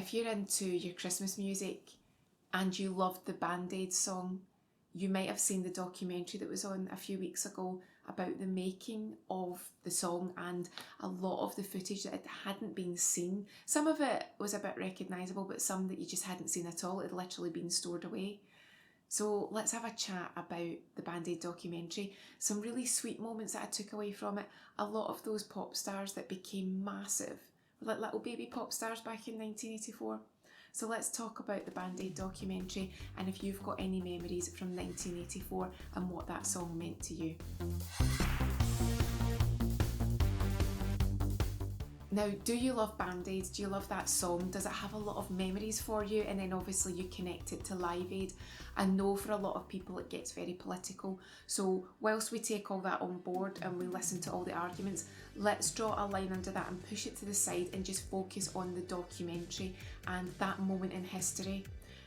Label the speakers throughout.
Speaker 1: if you're into your Christmas music and you loved the Band-Aid song, you might have seen the documentary that was on a few weeks ago about the making of the song and a lot of the footage that hadn't been seen. Some of it was a bit recognisable, but some that you just hadn't seen at all. It had literally been stored away. So let's have a chat about the Band-Aid documentary. Some really sweet moments that I took away from it. A lot of those pop stars that became massive were like little baby pop stars back in 1984. So let's talk about the Band-Aid documentary and if you've got any memories from 1984 and what that song meant to you. Now, do you love Band-Aids? Do you love that song? Does it have a lot of memories for you? And then obviously you connect it to Live Aid. I know for a lot of people it gets very political. So whilst we take all that on board and we listen to all the arguments, let's draw a line under that and push it to the side and just focus on the documentary and that moment in history.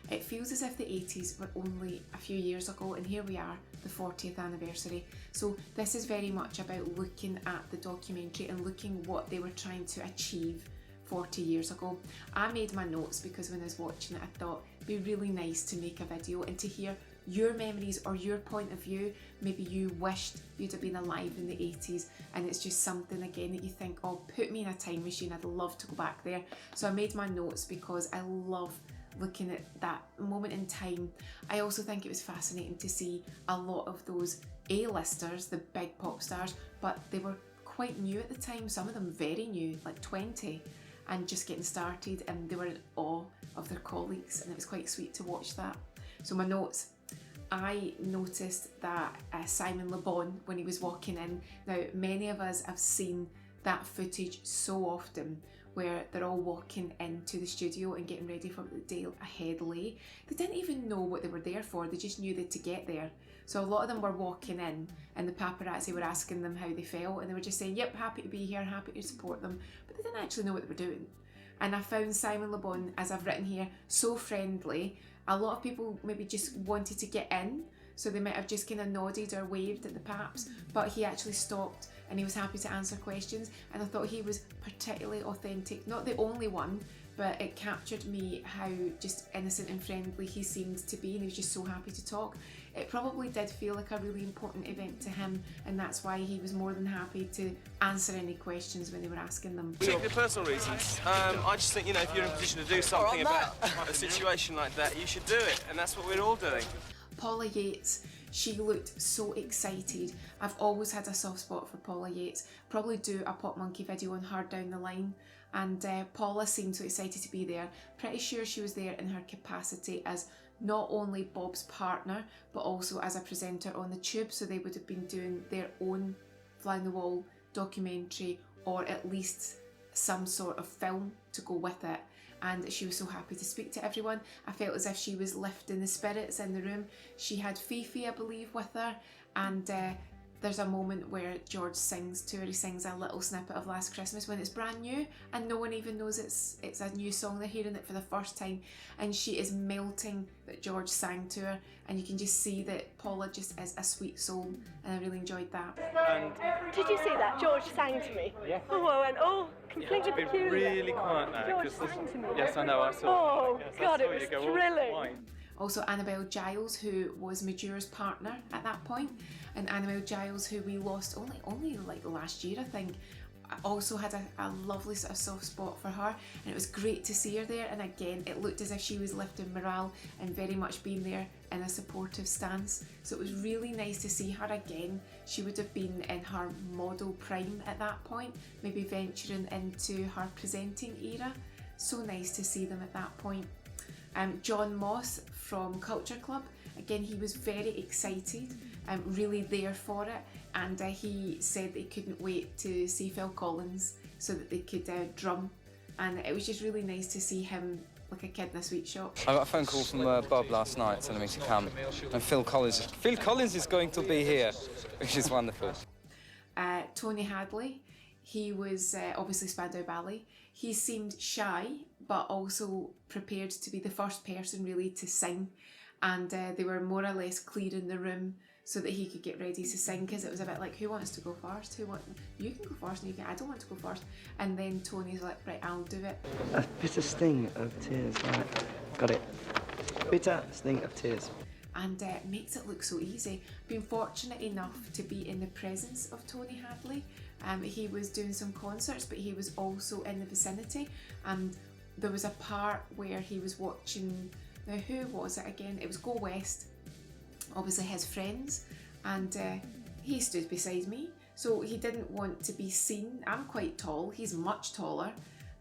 Speaker 1: It feels as if the 80s were only a few years ago, and here we are, the 40th anniversary. So this is very much about looking at the documentary and looking what they were trying to achieve 40 years ago. I made my notes because when I was watching it I thought it'd be really nice to make a video and to hear your memories or your point of view. Maybe you wished you'd have been alive in the 80s and it's just something again that you think, oh, put me in a time machine, I'd love to go back there. So I made my notes because I love looking at that moment in time. I also think it was fascinating to see a lot of those A-listers, the big pop stars, but they were quite new at the time, some of them very new, like 20, and just getting started, and they were in awe of their colleagues, and it was quite sweet to watch that. So my notes, I noticed that Simon Le Bon, when he was walking in, now many of us have seen that footage so often where they're all walking into the studio and getting ready for the day ahead lay. They didn't even know what they were there for, they just knew that to get there. So a lot of them were walking in and the paparazzi were asking them how they felt and they were just saying, yep, happy to be here, happy to support them, but they didn't actually know what they were doing. And I found Simon Le Bon, as I've written here, so friendly. A lot of people maybe just wanted to get in, so they might have just kind of nodded or waved at the paps, but he actually stopped and he was happy to answer questions, and I thought he was particularly authentic. Not the only one, but it captured me how just innocent and friendly he seemed to be, and he was just so happy to talk. It probably did feel like a really important event to him, and that's why he was more than happy to answer any questions when they were asking them.
Speaker 2: Particularly personal reasons. I just think, you know, if you're in a position to do something about a situation like that, you should do it, and that's what we're all doing.
Speaker 1: Paula Yates, she looked so excited. I've always had a soft spot for Paula Yates. Probably do a Pop Monkey video on her down the line. And Paula seemed so excited to be there. Pretty sure she was there in her capacity as not only Bob's partner, but also as a presenter on the Tube. So they would have been doing their own Fly on the Wall documentary, or at least some sort of film to go with it. And she was so happy to speak to everyone. I felt as if she was lifting the spirits in the room. She had Fifi, I believe, with her, and there's a moment where George sings to her. He sings a little snippet of Last Christmas when it's brand new and no one even knows it's a new song. They're hearing it for the first time, and she is melting that George sang to her, and you can just see that Paula just is a sweet soul, and I really enjoyed that.
Speaker 3: Did you see that? George sang to me.
Speaker 4: Yeah.
Speaker 3: Oh, I went, oh, completely peculiar.
Speaker 4: Really quiet now.
Speaker 3: George sang to me.
Speaker 4: Yes, I know, I saw.
Speaker 3: Oh,
Speaker 4: yes,
Speaker 3: God,
Speaker 4: I saw
Speaker 3: it was
Speaker 4: you go,
Speaker 3: thrilling.
Speaker 4: why?
Speaker 1: Also Annabelle Giles, who was Madure's partner at that point, and Annabelle Giles, who we lost only like last year, I think, also had a lovely sort of soft spot for her, and it was great to see her there. And again, it looked as if she was lifting morale and very much being there in a supportive stance. So it was really nice to see her again. She would have been in her model prime at that point, maybe venturing into her presenting era. So nice to see them at that point. John Moss from Culture Club, again, he was very excited, really there for it, and he said that he couldn't wait to see Phil Collins so that they could drum, and it was just really nice to see him like a kid in a sweet shop.
Speaker 5: I got a phone call from Bob last night telling me to come, and Phil Collins is going to be here, which is wonderful.
Speaker 1: Tony Hadley, he was obviously Spandau Ballet. He seemed shy, but also prepared to be the first person really to sing. And they were more or less clearing the room so that he could get ready to sing, because it was a bit like, who wants to go first? You can go first, and I don't want to go first. And then Tony's like, right, I'll do it.
Speaker 6: A bitter sting of tears, right? Got it. Bitter sting of tears.
Speaker 1: And makes it look so easy. Been fortunate enough to be in the presence of Tony Hadley. He was doing some concerts, but he was also in the vicinity, and there was a part where he was watching, now who was it again? It was Go West, obviously his friends, and he stood beside me, so he didn't want to be seen. I'm quite tall, he's much taller,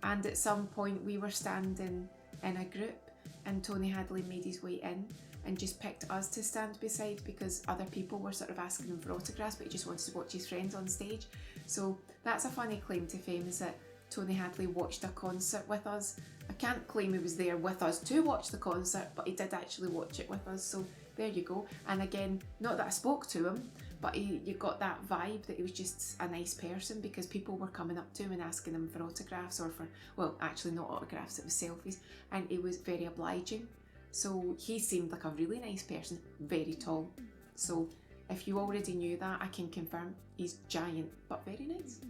Speaker 1: and at some point we were standing in a group, and Tony Hadley made his way in and just picked us to stand beside, because other people were sort of asking him for autographs, but he just wanted to watch his friends on stage. So that's a funny claim to fame, is that Tony Hadley watched a concert with us. I can't claim he was there with us to watch the concert, but he did actually watch it with us, so there you go. And again, not that I spoke to him, but you got that vibe that he was just a nice person, because people were coming up to him and asking him for autographs, or for, well, actually not autographs, it was selfies, and he was very obliging. So he seemed like a really nice person, very tall. So if you already knew that, I can confirm he's giant, but very nice.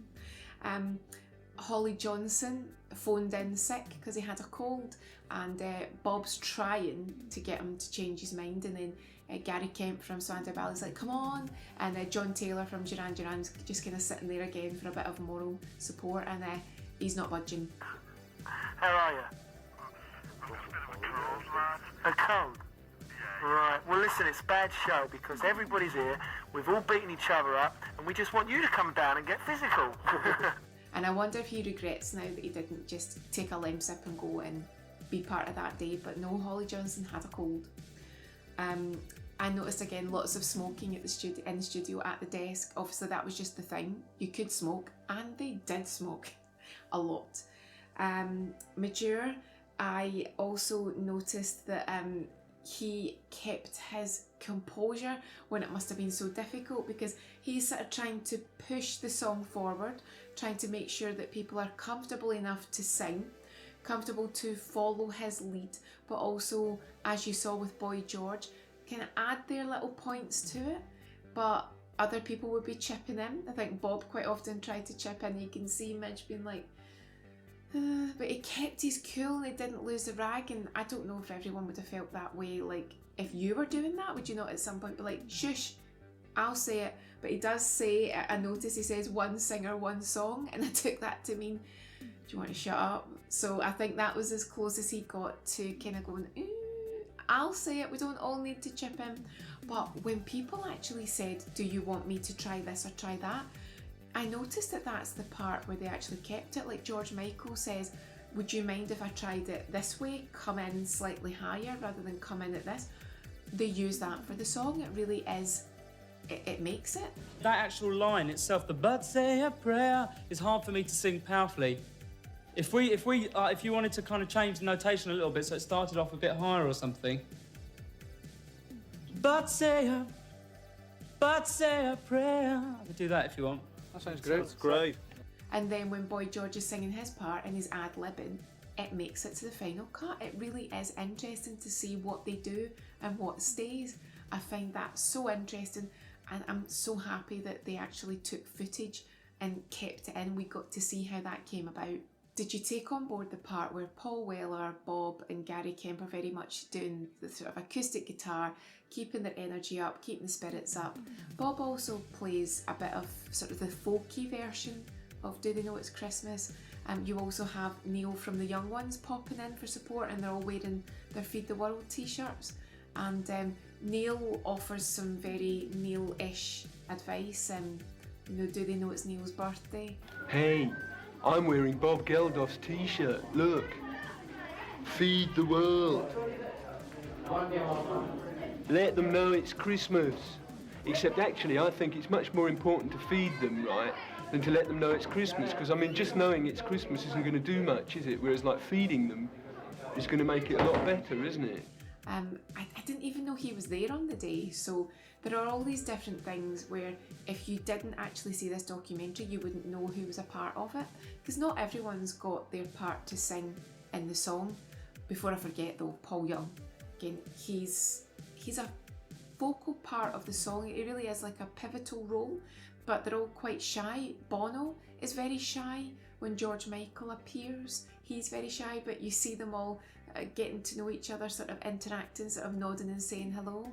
Speaker 1: Holly Johnson phoned in sick because he had a cold, and Bob's trying to get him to change his mind, and then Gary Kemp from Swander Ballet's like, come on, and John Taylor from Duran Duran's just kind of sitting there again for a bit of moral support, and he's not budging.
Speaker 7: How are you? A cold? Right, well listen, it's a bad show because everybody's here, we've all beaten each other up, and we just want you to come down and get physical.
Speaker 1: And I wonder if he regrets now that he didn't just take a Lemsip and go and be part of that day, but no, Holly Johnson had a cold. I noticed again lots of smoking at in the studio at the desk. Obviously that was just the thing, you could smoke, and they did smoke a lot. Mature, I also noticed that he kept his composure when it must have been so difficult, because he's sort of trying to push the song forward, trying to make sure that people are comfortable enough to sing, comfortable to follow his lead, but also, as you saw with Boy George, kind of add their little points to it, but other people would be chipping in. I think Bob quite often tried to chip in. You can see Midge being like, but he kept his cool and he didn't lose the rag, and I don't know if everyone would have felt that way. Like, if you were doing that, would you not at some point be like, shush, I'll say it? But he does say, I notice he says one singer, one song, and I took that to mean, do you want to shut up? So I think that was as close as he got to kind of going, I'll say it, we don't all need to chip in. But when people actually said, do you want me to try this or try that? I noticed that that's the part where they actually kept it. Like George Michael says, would you mind if I tried it this way, come in slightly higher rather than come in at this? They use that for the song. It really is, it makes it.
Speaker 8: That actual line itself, the "but say a prayer," is hard for me to sing powerfully. If you wanted to kind of change the notation a little bit so it started off a bit higher or something. But say a prayer. I could do that if you want.
Speaker 5: That sounds great.
Speaker 4: That's great.
Speaker 1: And then when Boy George is singing his part and he's ad-libbing, it makes it to the final cut. It really is interesting to see what they do and what stays. I find that so interesting, and I'm so happy that they actually took footage and kept it in. We got to see how that came about. Did you take on board the part where Paul Weller, Bob and Gary Kemp are very much doing the sort of acoustic guitar, keeping their energy up, keeping the spirits up? Bob also plays a bit of sort of the folky version of Do They Know It's Christmas? You also have Neil from the Young Ones popping in for support, and they're all wearing their Feed the World t-shirts. And Neil offers some very Neil-ish advice. Do they know it's Neil's birthday?
Speaker 9: Hey, I'm wearing Bob Geldof's t-shirt, look. Feed the world. Let them know it's Christmas. Except actually, I think it's much more important to feed them, right, than to let them know it's Christmas. Because, I mean, just knowing it's Christmas isn't going to do much, is it? Whereas, like, feeding them is going to make it a lot better, isn't it?
Speaker 1: I didn't even know he was there on the day, so there are all these different things where if you didn't actually see this documentary, you wouldn't know who was a part of it, because not everyone's got their part to sing in the song. Before I forget though, Paul Young, again, he's a vocal part of the song, it really is like a pivotal role, but they're all quite shy. Bono is very shy. When George Michael appears, he's very shy, but you see them all getting to know each other, sort of interacting, sort of nodding and saying hello.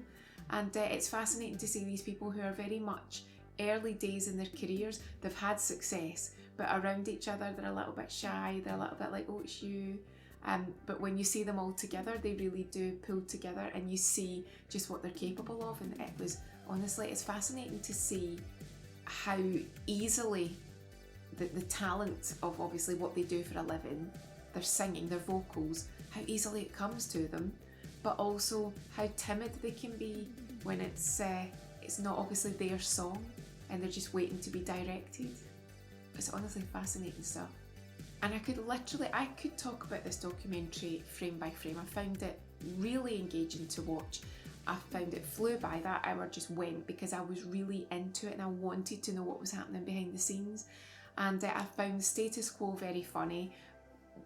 Speaker 1: And it's fascinating to see these people who are very much early days in their careers. They've had success, but around each other they're a little bit shy, they're a little bit like, oh, it's you. But when you see them all together, they really do pull together, and you see just what they're capable of. And it was, honestly, it's fascinating to see how easily the talent of obviously what they do for a living, their singing, their vocals, how easily it comes to them, but also how timid they can be when it's not obviously their song and they're just waiting to be directed. It's honestly fascinating stuff. And I could talk about this documentary frame by frame. I found it really engaging to watch. I found it flew by. That hour just went because I was really into it and I wanted to know what was happening behind the scenes. And I found Status Quo very funny.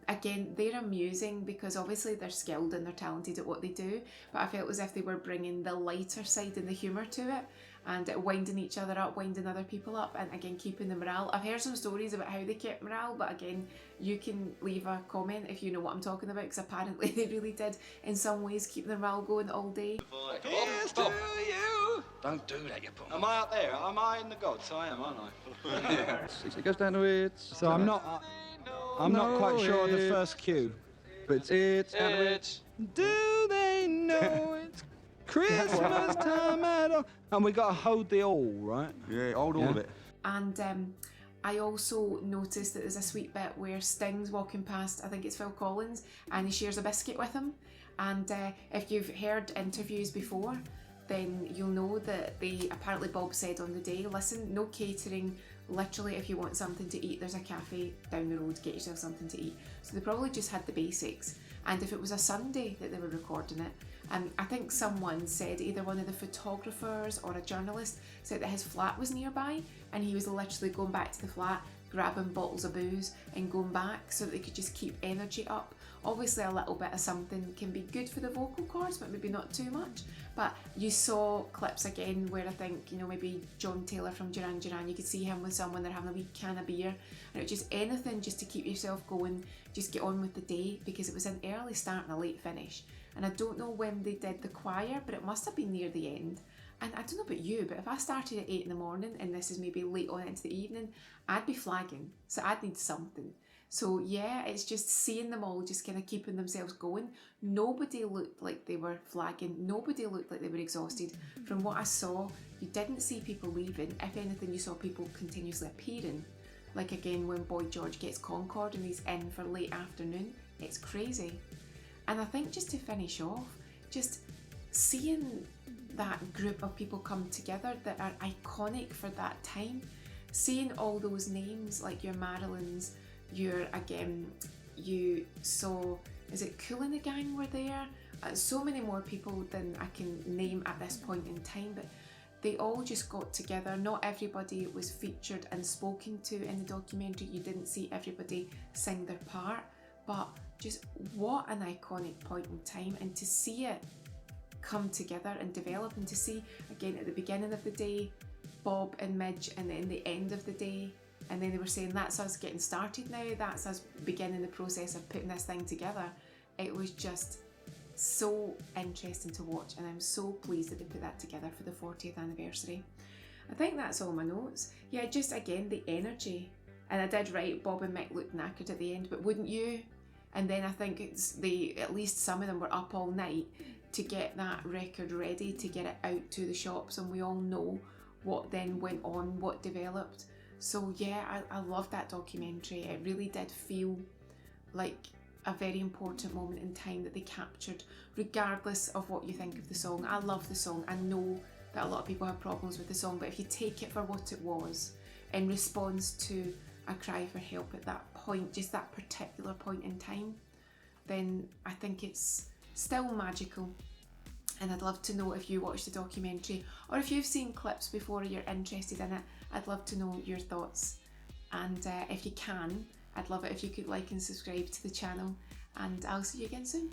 Speaker 1: Again, they're amusing because obviously they're skilled and they're talented at what they do, but I felt as if they were bringing the lighter side and the humour to it, and winding each other up, winding other people up, and again keeping the morale. I've heard some stories about how they kept morale, but again, you can leave a comment if you know what I'm talking about, because apparently they really did in some ways keep the morale going all day.
Speaker 10: Here's to you! Don't do that, you punk. Am I up there? Am I in the gods? I am, aren't I?
Speaker 11: It goes down to it.
Speaker 10: So I'm not quite sure of the first cue, but it's down to it. Do they know it's Christmas time at all? And we got to hold the all, right?
Speaker 11: Yeah, hold all of it.
Speaker 1: And I also noticed that there's a sweet bit where Sting's walking past, I think it's Phil Collins, and he shares a biscuit with him. And if you've heard interviews before, then you'll know that apparently Bob said on the day, listen, no catering, literally if you want something to eat, there's a cafe down the road, get yourself something to eat. So they probably just had the basics. And if it was a Sunday that they were recording it, I think someone said, either one of the photographers or a journalist said that his flat was nearby, and he was literally going back to the flat, grabbing bottles of booze and going back so that they could just keep energy up. Obviously a little bit of something can be good for the vocal cords, but maybe not too much. But you saw clips again where I think, maybe John Taylor from Duran Duran, you could see him with someone, they're having a wee can of beer, and it was just anything just to keep yourself going, just get on with the day, because it was an early start and a late finish. And I don't know when they did the choir, but it must have been near the end. And I don't know about you, but if I started at 8 in the morning and this is maybe late on into the evening, I'd be flagging. So I'd need something. So yeah, it's just seeing them all just kind of keeping themselves going. Nobody looked like they were flagging. Nobody looked like they were exhausted. From what I saw, you didn't see people leaving. If anything, you saw people continuously appearing. Like again, when Boy George gets Concorde and he's in for late afternoon, it's crazy. And I think just to finish off, just seeing that group of people come together that are iconic for that time, seeing all those names like your Marilyns, you saw, is it Kool and the Gang were there? So many more people than I can name at this point in time, but they all just got together. Not everybody was featured and spoken to in the documentary. You didn't see everybody sing their part, but just what an iconic point in time, and to see it come together and develop, and to see again at the beginning of the day Bob and Midge, and then the end of the day, and then they were saying that's us getting started now, that's us beginning the process of putting this thing together. It was just so interesting to watch, and I'm so pleased that they put that together for the 40th anniversary. I think that's all my notes. Yeah, just again the energy, and I did write Bob and Mick looked knackered at the end, but wouldn't you? And then I think at least some of them were up all night to get that record ready, to get it out to the shops, and we all know what then went on, what developed. So yeah, I love that documentary. It really did feel like a very important moment in time that they captured, regardless of what you think of the song. I love the song. I know that a lot of people have problems with the song, but if you take it for what it was, in response to a cry for help at that point, just that particular point in time, then I think it's still magical. And I'd love to know if you watched the documentary, or if you've seen clips before or you're interested in it. I'd love to know your thoughts. And if you can, I'd love it if you could like and subscribe to the channel, and I'll see you again soon.